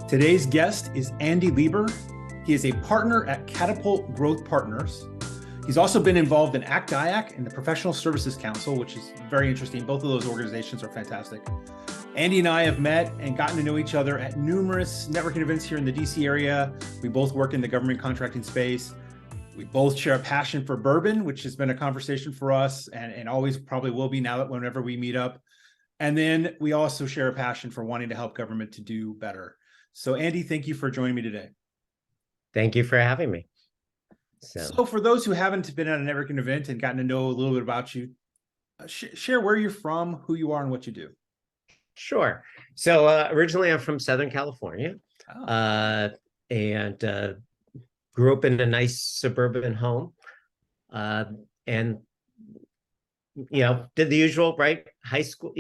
Today's guest is Andy Lieber. He is a partner at Catapult Growth Partners. He's also been involved in ACT-IAC and the Professional Services Council, which is very interesting. Both of those organizations are fantastic. Andy and I have met and gotten to know each other at numerous networking events here in the DC area. We both work in the government contracting space. We both share a passion for bourbon, which has been a conversation for us and always probably will be now that whenever we meet up. And then we also share a passion for wanting to help government to do better. So Andy, thank you for joining me today. Thank you for having me. So for those who haven't been at a networking event and gotten to know a little bit about you, share where you're from, who you are, and what you do. Sure. So originally I'm from Southern California, and grew up in a nice suburban home, and did the usual, right? High school,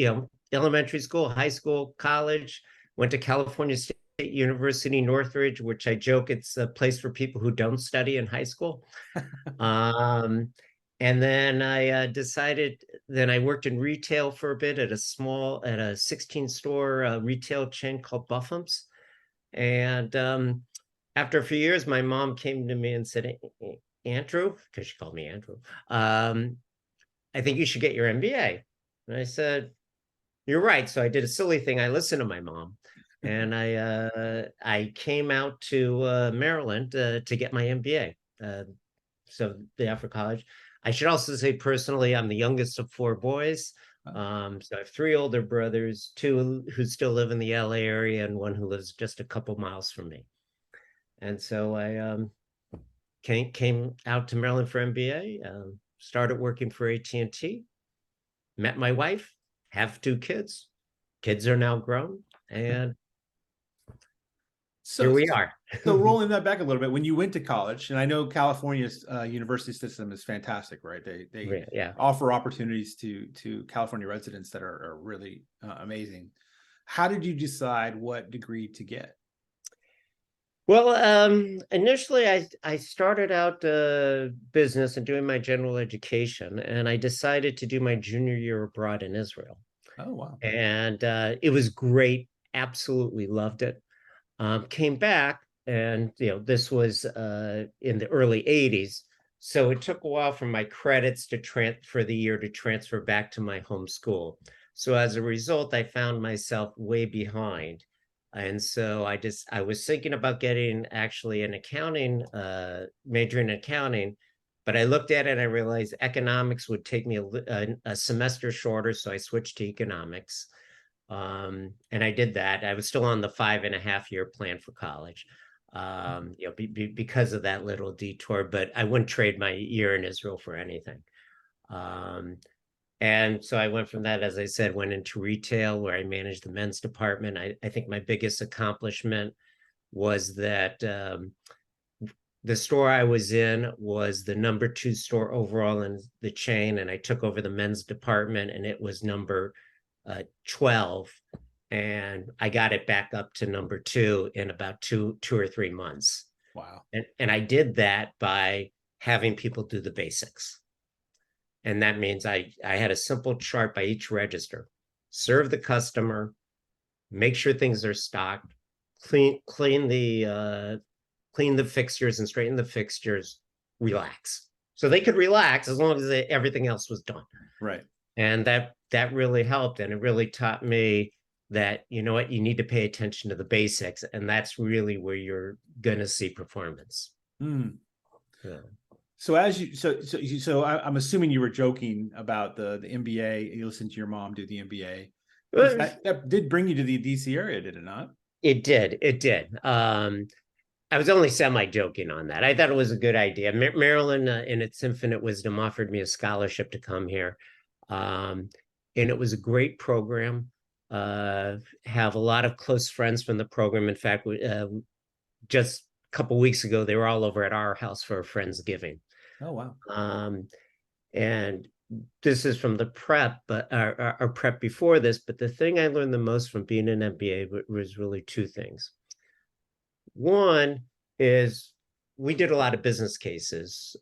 elementary school, high school, college. Went to California State University, Northridge, which I joke it's a place for people who don't study in high school. And then I decided, then I worked in retail for a bit at a 16-store retail chain called Buffum's. And after a few years, my mom came to me and said, Andrew, because she called me Andrew, I think you should get your MBA. And I said, you're right. So I did a silly thing. I listened to my mom. And I came out to Maryland to get my MBA. So after college, I should also say personally, I'm the youngest of 4 boys. So I have 3 older brothers, 2 who still live in the LA area, and 1 who lives just a couple miles from me. And so I came out to Maryland for MBA. Started working for AT&T. Met my wife. Have 2 kids. Kids are now grown, and so here we are. So rolling that back a little bit, when you went to college, and I know California's university system is fantastic, right? They offer opportunities to California residents that are really amazing. How did you decide what degree to get? Well, initially I started out business and doing my general education, and I decided to do my junior year abroad in Israel. Oh, wow. And it was great. Absolutely loved it. Came back, and this was in the early 80s. So it took a while for my credits to transfer back to my home school. So as a result, I found myself way behind. And so I was thinking about getting actually an accounting, major in accounting, but I looked at it and I realized economics would take me a semester shorter. So I switched to economics. And I did that. I was still on the 5.5-year plan for college, because of that little detour, but I wouldn't trade my year in Israel for anything. And so I went from that, as I said, went into retail where I managed the men's department. I think my biggest accomplishment was that the store I was in was the number 2 store overall in the chain. And I took over the men's department, and it was number 12. And I got it back up to number 2 in about two or 3 months. Wow. And I did that by having people do the basics. And that means I had a simple chart by each register: serve the customer, make sure things are stocked, clean the fixtures and straighten the fixtures, relax. So they could relax as long as everything else was done. Right. And that really helped. And it really taught me that, you know what, you need to pay attention to the basics. And that's really where you're going to see performance. Mm. Yeah. So I'm assuming you were joking about the MBA. You listened to your mom do the MBA. That did bring you to the DC area, did it not? It did. I was only semi-joking on that. I thought it was a good idea. Maryland, in its infinite wisdom, offered me a scholarship to come here. And it was a great program. Have a lot of close friends from the program. In fact, just a couple of weeks ago, they were all over at our house for a Friendsgiving. Oh, wow. And this is from the prep, but our prep before this. But the thing I learned the most from being an MBA was really 2 things. One is we did a lot of business cases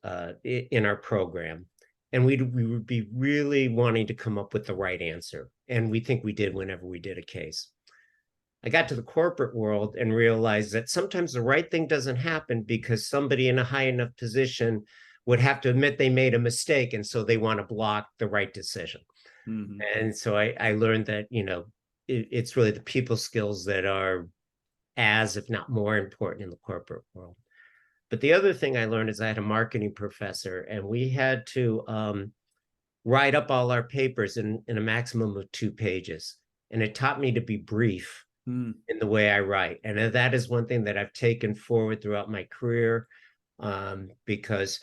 in our program, and we would be really wanting to come up with the right answer. And we think we did whenever we did a case. I got to the corporate world and realized that sometimes the right thing doesn't happen because somebody in a high enough position would have to admit they made a mistake. And so they want to block the right decision. Mm-hmm. And so I learned that, it's really the people skills that are as, if not more important in the corporate world. But the other thing I learned is I had a marketing professor, and we had to write up all our papers in a maximum of 2 pages. And it taught me to be brief in the way I write. And that is one thing that I've taken forward throughout my career, because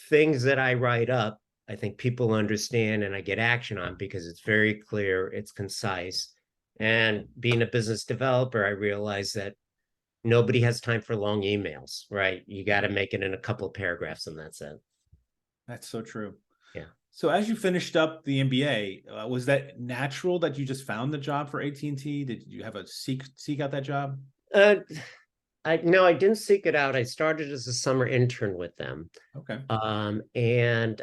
things that I write up, I think people understand and I get action on because it's very clear, it's concise. And being a business developer, I realized that nobody has time for long emails, right? You got to make it in a couple of paragraphs, and that's it. That's so true. Yeah. So as you finished up the MBA, was that natural that you just found the job for AT&T? Did you have a seek out that job? No, I didn't seek it out. I started as a summer intern with them. Okay. And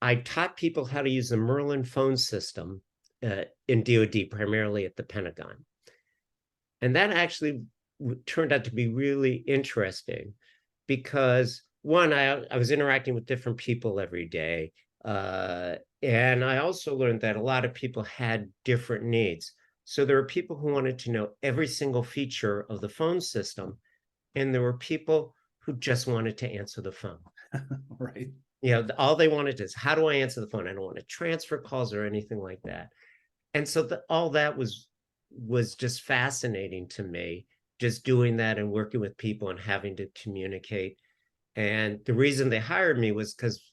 I taught people how to use the Merlin phone system in DoD, primarily at the Pentagon. And that actually turned out to be really interesting because, one, I was interacting with different people every day. And I also learned that a lot of people had different needs. So there were people who wanted to know every single feature of the phone system, and there were people who just wanted to answer the phone. Right. All they wanted is, how do I answer the phone? I don't want to transfer calls or anything like that. And so all that was just fascinating to me, just doing that and working with people and having to communicate. And the reason they hired me was because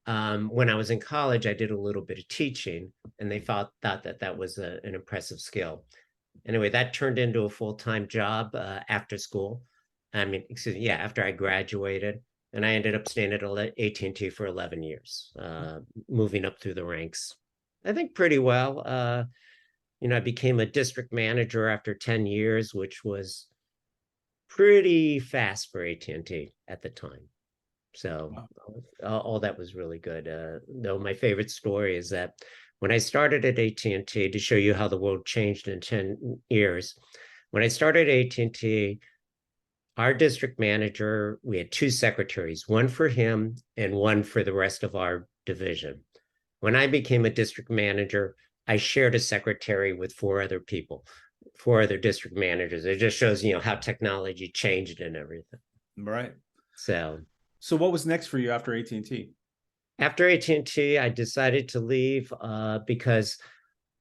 when I was in college, I did a little bit of teaching, and they thought that was an impressive skill. Anyway, that turned into a full-time job after school. After I graduated, and I ended up staying at AT&T for 11 years, moving up through the ranks, I think pretty well. I became a district manager after 10 years, which was pretty fast for AT&T at the time. So all that was really good. Though my favorite story is that when I started at AT&T, to show you how the world changed in 10 years, when I started at AT&T, our district manager, we had 2 secretaries, one for him and one for the rest of our division. When I became a district manager, I shared a secretary with 4 other people, 4 other district managers. It just shows, how technology changed and everything. Right. So what was next for you after AT&T? After AT&T, I decided to leave because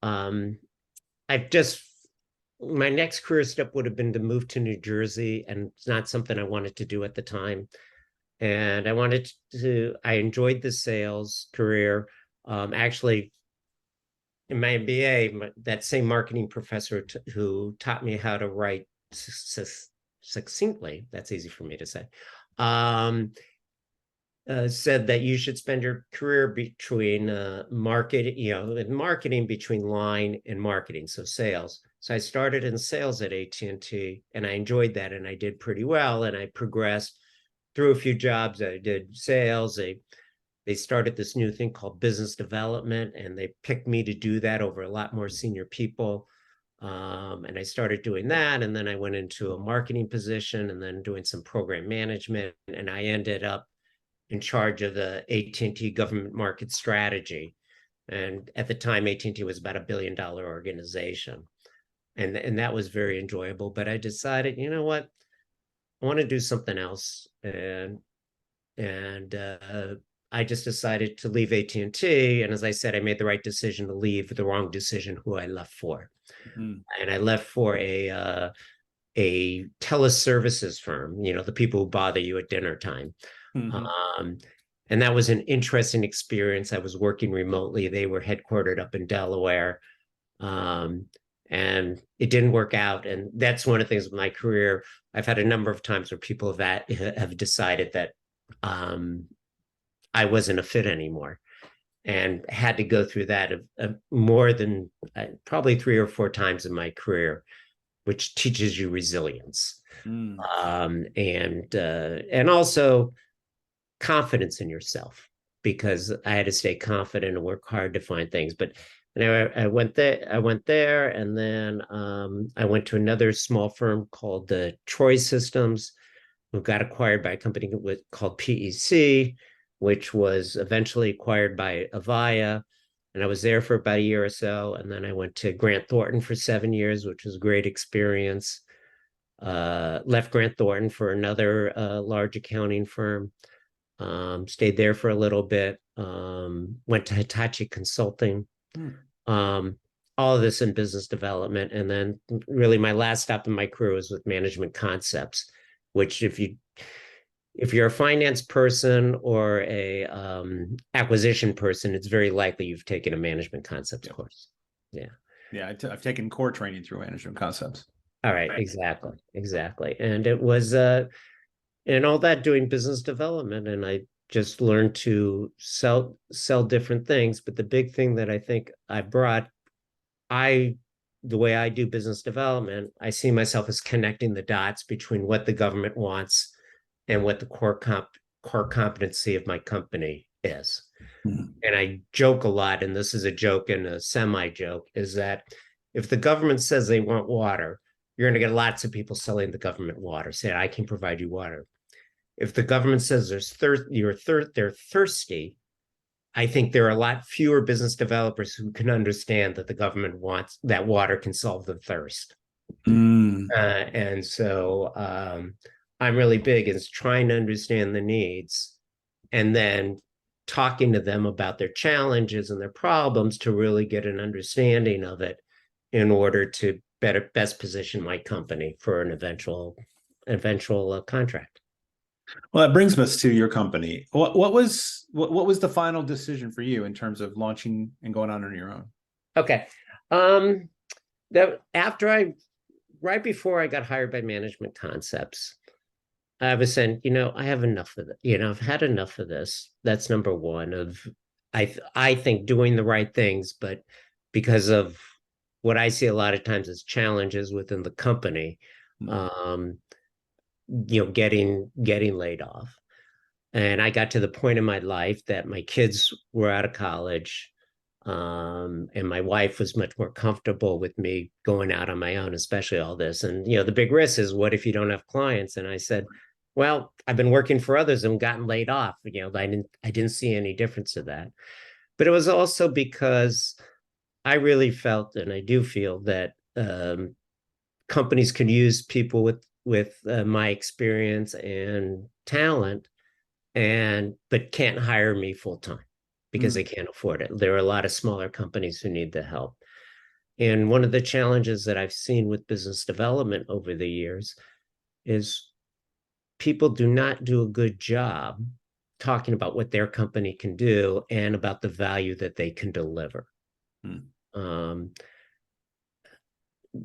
my next career step would have been to move to New Jersey, and it's not something I wanted to do at the time. And I enjoyed the sales career. Actually, in my MBA, that same marketing professor who taught me how to write succinctly, that's easy for me to say, said that you should spend your career between marketing between line and marketing, so sales. So I started in sales at AT&T, and I enjoyed that, and I did pretty well, and I progressed through a few jobs. I did sales. They started this new thing called business development, and they picked me to do that over a lot more senior people. And I started doing that, and then I went into a marketing position, and then doing some program management, and I ended up in charge of the AT&T government market strategy. And at the time, AT&T was about $1 billion organization. And that was very enjoyable. But I decided, you know what, I want to do something else. And I just decided to leave AT&T. And as I said, I made the right decision to leave, the wrong decision who I left for. Mm-hmm. And I left for a teleservices firm, the people who bother you at dinner time. Mm-hmm. And that was an interesting experience. I was working remotely. They were headquartered up in Delaware. And it didn't work out. And that's one of the things with my career. I've had a number of times where people have decided that I wasn't a fit anymore, and had to go through that more than probably 3 or 4 times in my career, which teaches you resilience. And also confidence in yourself, because I had to stay confident and work hard to find things. But And I went there, and then I went to another small firm called the Troy Systems, who got acquired by a company called PEC, which was eventually acquired by Avaya. And I was there for about a year or so. And then I went to Grant Thornton for 7 years, which was a great experience. Left Grant Thornton for another large accounting firm. Stayed there for a little bit. Went to Hitachi Consulting. All of this in business development. And then really my last stop in my career was with Management Concepts, which if you're a finance person or a acquisition person, it's very likely you've taken a Management Concepts course. Yeah. Yeah, I've taken core training through Management Concepts. All right, exactly. And it was and all that doing business development, and I just learned to sell different things. But the big thing that I think I brought, the way I do business development, I see myself as connecting the dots between what the government wants and what the core competency of my company is. And I joke a lot, and this is a joke and a semi-joke, is that if the government says they want water, you're going to get lots of people selling the government water, saying, I can provide you water. If the government says they're thirsty, I think there are a lot fewer business developers who can understand that the government wants that water can solve the thirst. And so I'm really big in trying to understand the needs and then talking to them about their challenges and their problems to really get an understanding of it in order to best position my company for an eventual contract. Well, that brings us to your company. What was the final decision for you in terms of launching and going on your own? Okay. Right before I got hired by Management Concepts, I was saying, I have enough of it. I've had enough of this. That's number one. I think doing the right things, but because of what I see a lot of times as challenges within the company, getting laid off. And I got to the point in my life that my kids were out of college, and my wife was much more comfortable with me going out on my own, especially all this. And, the big risk is, what if you don't have clients? And I said, well, I've been working for others and gotten laid off. I didn't see any difference to that. But it was also because I really felt, and I do feel, that companies can use people with my experience and talent, but can't hire me full time because they can't afford it. There are a lot of smaller companies who need the help. And one of the challenges that I've seen with business development over the years is people do not do a good job talking about what their company can do and about the value that they can deliver.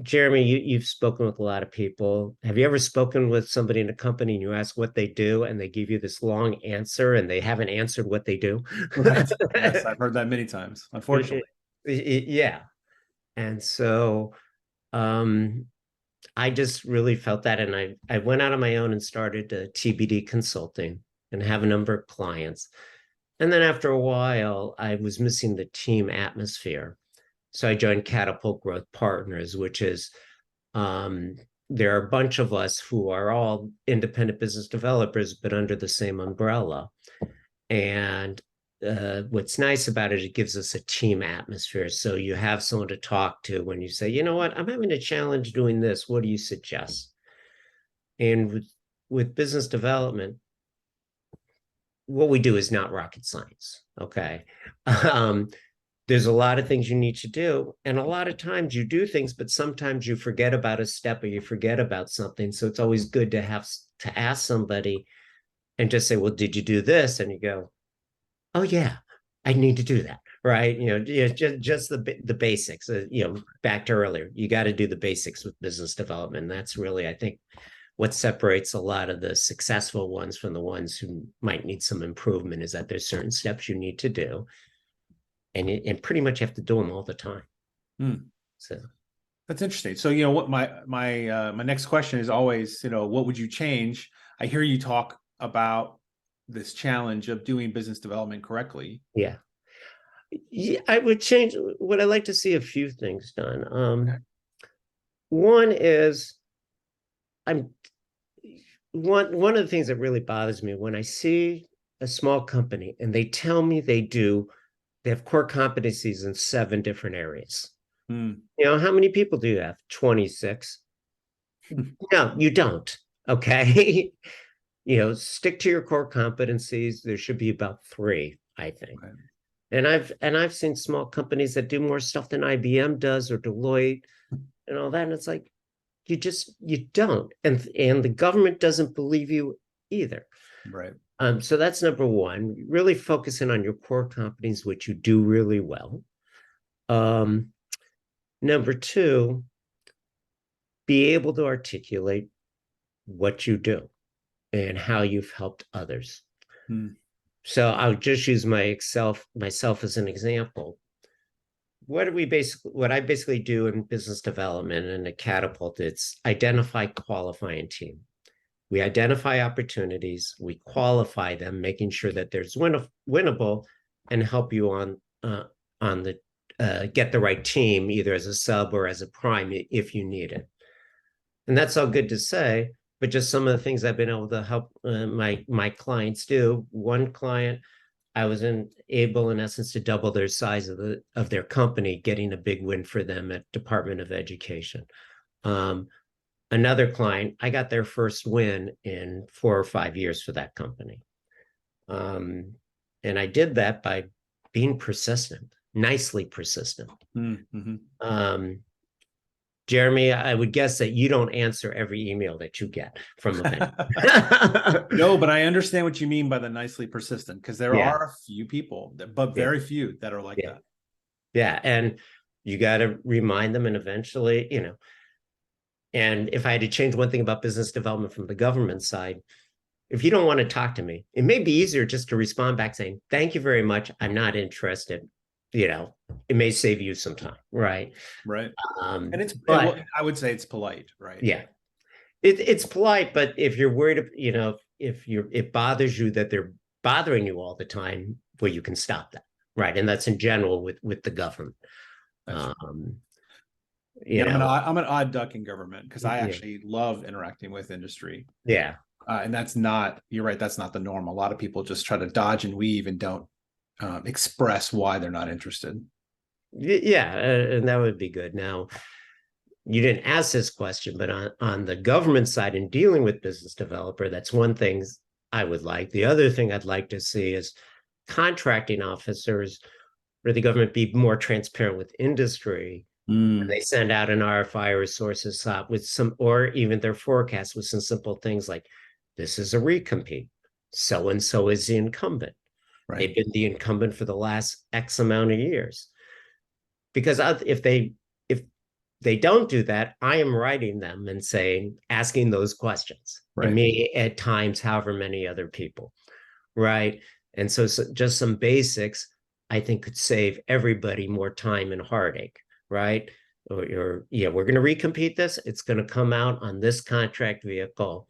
Jeremy, you've spoken with a lot of people. Have you ever spoken with somebody in a company and you ask what they do and they give you this long answer and they haven't answered what they do? Right. Yes, I've heard that many times, unfortunately. Yeah. And so I just really felt that. And I went out on my own and started TBD consulting and have a number of clients. And then after a while, I was missing the team atmosphere. So I joined Catapult Growth Partners, which is, there are a bunch of us who are all independent business developers, but under the same umbrella. And what's nice about it, it gives us a team atmosphere. So you have someone to talk to when you say, you know what, I'm having a challenge doing this. What do you suggest? And with business development, what we do is not rocket science. Okay. There's a lot of things you need to do. And a lot of times you do things, but sometimes you forget about a step or you forget about something. So it's always good to have to ask somebody and just say, well, did you do this? And you go, oh yeah, I need to do that. Right. Just the basics, back to earlier, you got to do the basics with business development. That's really, I think, what separates a lot of the successful ones from the ones who might need some improvement, is that there's certain steps you need to do. And pretty much have to do them all the time. So that's interesting. So, what my next question is always, what would you change? I hear you talk about this challenge of doing business development correctly. Yeah. Yeah, I would change. Would I like to see a few things done? Okay. One is I'm one of the things that really bothers me when I see a small company and they tell me they have core competencies in 7 different areas. Hmm. You know, how many people do you have? 26. No, you don't. Okay. You know, stick to your core competencies. There should be about 3, I think. Okay. And I've seen small companies that do more stuff than IBM does or Deloitte and all that. And it's like, you don't. And the government doesn't believe you either. Right. So that's number one, really focusing on your core competencies, which you do really well. Um, Number two, be able to articulate what you do and how you've helped others. Hmm. So I'll just use myself as an example. What I basically do in business development and at Catapult, it's identify, qualify, and team. We identify opportunities, we qualify them, making sure that there's winnable, and help you on the get the right team, either as a sub or as a prime if you need it. And that's all good to say, but just some of the things I've been able to help my clients do. One client, I was able, in essence, to double their size of their company, getting a big win for them at Department of Education. Another client, I got their first win in 4 or 5 years for that company. And I did that by being persistent, nicely persistent. Mm-hmm. Jeremy, I would guess that you don't answer every email that you get from a vendor. No, but I understand what you mean by the nicely persistent, because there Yeah. are a few people, but very few that are like Yeah. that. Yeah. And you got to remind them, and eventually, and if I had to change one thing about business development from the government side, if you don't want to talk to me, it may be easier just to respond back saying, thank you very much, I'm not interested. It may save you some time, right? Right. And But I would say it's polite, right? yeah, it's polite, but if you're worried, if it bothers you that they're bothering you all the time, well, you can stop that, right? And that's in general with the government. That's Um, you Yeah, know, I'm an odd duck in government because I yeah, actually love interacting with industry. yeah, And that's not, you're right, that's not the norm. A lot of people just try to dodge and weave and don't express why they're not interested. yeah, and that would be good. Now, you didn't ask this question, but on the government side in dealing with business developer, that's one thing I would like. The other thing I'd like to see is contracting officers or the government be more transparent with industry. They send out an RFI or a sources SOP with some, or even their forecast with some simple things like, this is a recompete. So and so is the incumbent. Right. They've been the incumbent for the last X amount of years. Because if they don't do that, I am writing them and saying, asking those questions, Right. and me at times, however many other people, right? And so just some basics, I think, could save everybody more time and heartache, right? Or yeah, we're going to recompete this. It's going to come out on this contract vehicle.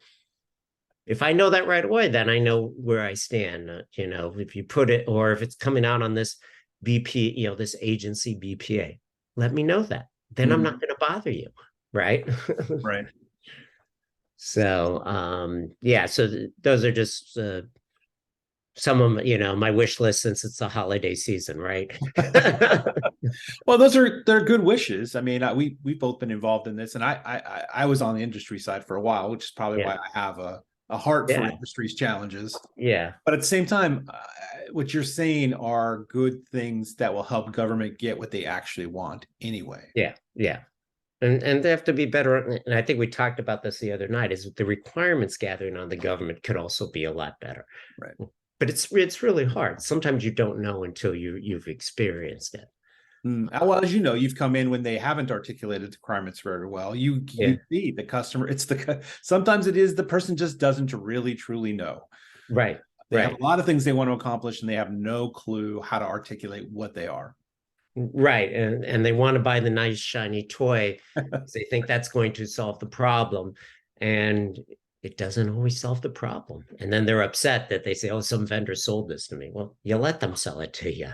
If I know that right away, then I know where I stand. If you put it, or if it's coming out on this BP, this agency BPA, let me know that. Then I'm not going to bother you, right? Right. So yeah, so those are just some of my wish list since it's the holiday season, right? Well, they're good wishes. I mean, we've both been involved in this, and I was on the industry side for a while, which is probably Yeah, why I have a heart for yeah, industry's challenges. yeah, But at the same time, what you're saying are good things that will help government get what they actually want anyway. yeah, yeah. And they have to be better. And I think we talked about this the other night, is the requirements gathering on the government could also be a lot better. Right. But it's really hard. Sometimes you don't know until you've experienced it. Well, as you know, you've come in when they haven't articulated the requirements very well. You Yeah. see the customer. Sometimes it is the person just doesn't really truly know. Right. They have Right. a lot of things they want to accomplish, and they have no clue how to articulate what they are. Right. And they want to buy the nice shiny toy because they think that's going to solve the problem. And it doesn't always solve the problem. And then they're upset that they say, oh, some vendor sold this to me. Well, you let them sell it to you.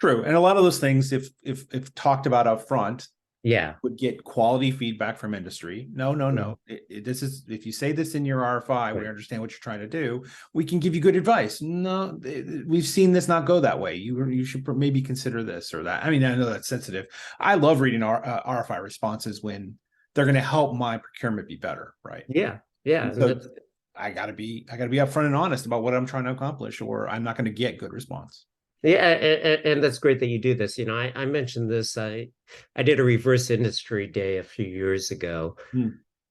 True. And a lot of those things, if talked about up front, Yeah. would get quality feedback from industry. No. This is, if you say this in your RFI, we understand what you're trying to do. We can give you good advice. No, we've seen this not go that way. You should maybe consider this or that. I mean, I know that's sensitive. I love reading RFI responses when they're going to help my procurement be better, right? Yeah. Yeah. So I gotta be upfront and honest about what I'm trying to accomplish, or I'm not going to get good response. Yeah, and that's great that you do this. You know, I mentioned this. I did a reverse industry day a few years ago,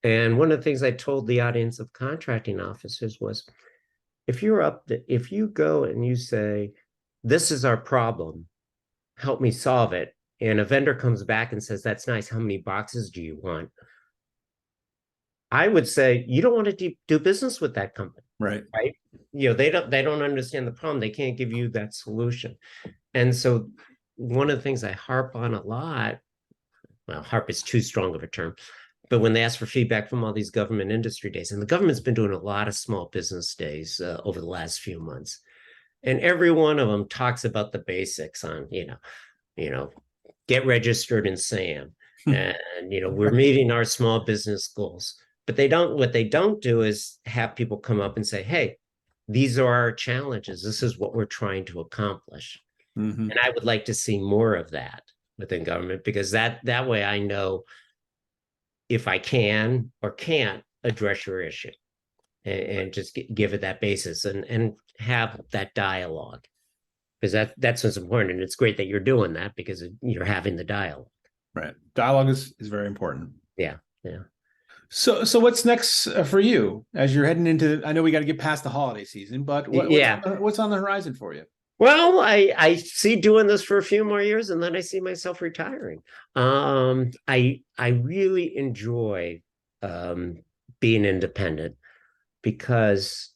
and one of the things I told the audience of contracting officers was, if you go and you say, "This is our problem, help me solve it," and a vendor comes back and says, "That's nice. How many boxes do you want?" I would say you don't want to do business with that company. Right. You know, they don't understand the problem. They can't give you that solution. And so one of the things I harp on a lot, well, harp is too strong of a term, but when they ask for feedback from all these government industry days, and the government's been doing a lot of small business days over the last few months, and every one of them talks about the basics on, get registered in SAM, and we're meeting our small business goals. But what they don't do is have people come up and say, hey, these are our challenges. This is what we're trying to accomplish. And I would like to see more of that within government, because that way I know if I can or can't address your issue, and just give it that basis and have that dialogue, because that's what's important. And it's great that you're doing that, because you're having the dialogue. Right. Dialogue is very important. Yeah. So what's next for you as you're heading into, I know we got to get past the holiday season, but what's on the horizon for you? Well, I see doing this for a few more years, and then I see myself retiring. I really enjoy being independent, because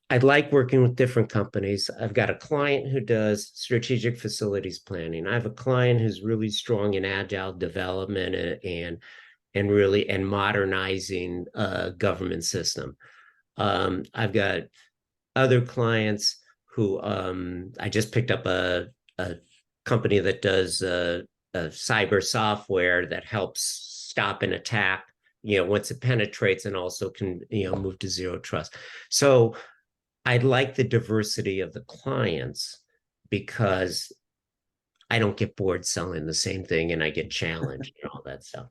I like working with different companies. I've got a client who does strategic facilities planning. I have a client who's really strong in agile development and really modernizing a government system. I've got other clients who I just picked up a company that does cyber software that helps stop an attack, once it penetrates, and also can, move to zero trust. So I like the diversity of the clients, because I don't get bored selling the same thing, and I get challenged and all that stuff.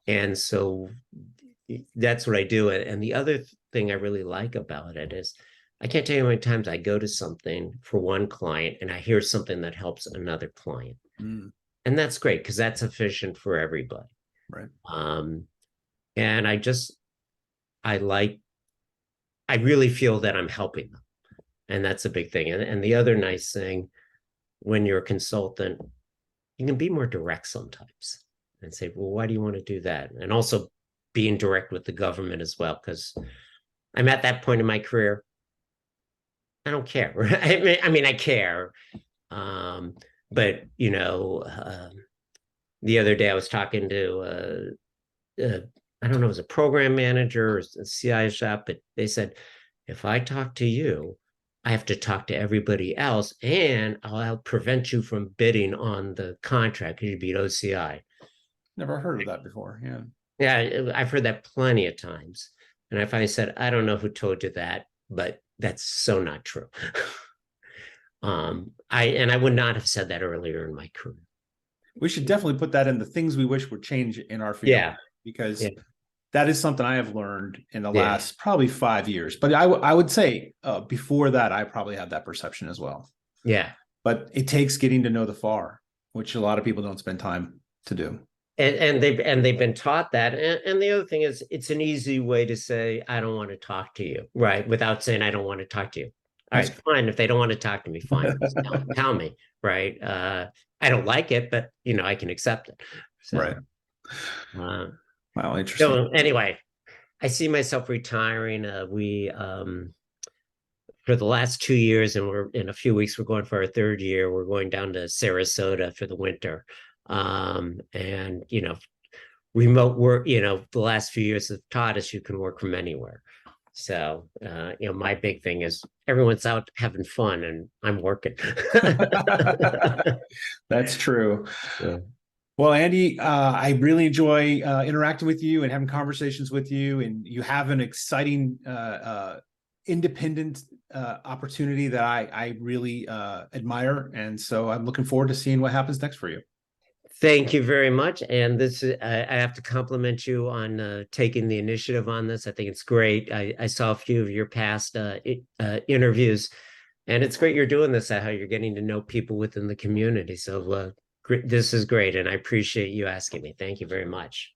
And so that's what I do. And the other thing I really like about it is, I can't tell you how many times I go to something for one client and I hear something that helps another client. And that's great, because that's efficient for everybody. Right. And I really feel that I'm helping them. And that's a big thing. And the other nice thing, when you're a consultant, you can be more direct sometimes and say, well, why do you want to do that? And also being direct with the government as well, because I'm at that point in my career, I don't care. I mean, I care. But, the other day I was talking to, I don't know, it was a program manager or a CI shop, but they said, if I talk to you, I have to talk to everybody else, and I'll prevent you from bidding on the contract because you beat OCI. Never heard of that before. Yeah. Yeah, I've heard that plenty of times. And I finally said, I don't know who told you that, but that's so not true. I would not have said that earlier in my career. We should definitely put that in the things we wish would change in our field. Yeah. Because that is something I have learned in the last probably 5 years. But I would say before that, I probably had that perception as well. Yeah. But it takes getting to know the FAR, which a lot of people don't spend time to do. And they've been taught that. And the other thing is, it's an easy way to say, I don't want to talk to you, right? Without saying, I don't want to talk to you. All right, fine. If they don't want to talk to me, fine. Tell me, right? I don't like it, but I can accept it. So, right. Wow, interesting. So anyway, I see myself retiring. We for the last 2 years, and we're in a few weeks, we're going for our third year. We're going down to Sarasota for the winter. And remote work, the last few years have taught us you can work from anywhere. So, my big thing is everyone's out having fun and I'm working. That's true. Yeah. Well, Andy, I really enjoy interacting with you and having conversations with you. And you have an exciting, independent opportunity that I really admire. And so I'm looking forward to seeing what happens next for you. Thank you very much. And this is, I have to compliment you on taking the initiative on this. I think it's great. I saw a few of your past interviews, and it's great you're doing this, how you're getting to know people within the community. So this is great, and I appreciate you asking me. Thank you very much.